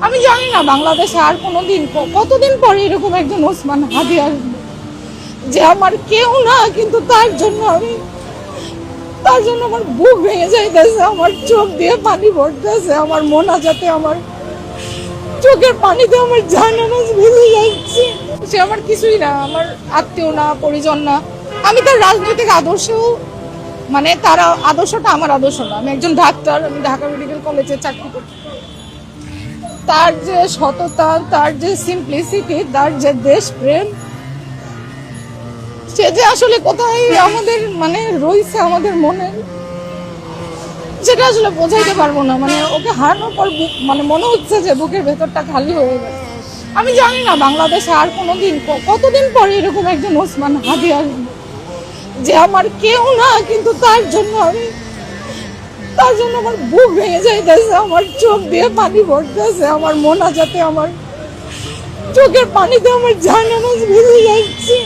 আমি জানি না বাংলাদেশে আর কোনোদিন কতদিন পরে এরকম একজন ওসমান হাদি আসবে যে আমার কেউ না, কিন্তু তার জন্য আমার বুক ভেঙে যাইতেছে, আমার চোখ দিয়ে পানি পড়তেছে, আমার মোনাজাতে আমার চোখের পানিতে আমার জানামাজ ভেঙে যাচ্ছে। সে আমার কিছুই না, আমার আত্মীয় না, পরিজন না। আমি তার রাজনৈতিক আদর্শ, মানে তার আদর্শটা আমার আদর্শ না। আমি একজন ডাক্তার, আমি ঢাকা মেডিকেল কলেজে চাকরি করি। তার যে সততা, তার যে সিম্পলিসিটি, তার যে দেশপ্রেম, সে যে আসলে কোথায় আমাদের মানে রয়েছে আমাদের মনে, সেটা আসলে বোঝাইতে পারবো না। মানে ওকে হারানোর পর মানে মনে হচ্ছে যে বুকের ভেতরটা খালি হয়ে গেছে। আমি জানি না বাংলাদেশে আর কোনোদিন কতদিন পরে এরকম একজন ওসমান হাদি আসবে যে আমার কেউ না, কিন্তু তার জন্য আমার বুক ভেঙে যাইতেছে, আমার চোখ দিয়ে পানি পড়তেছে, আমার মোনাজাতে আমার চোখের পানিতে আমার জানামাজ ভেঙে যাচ্ছে।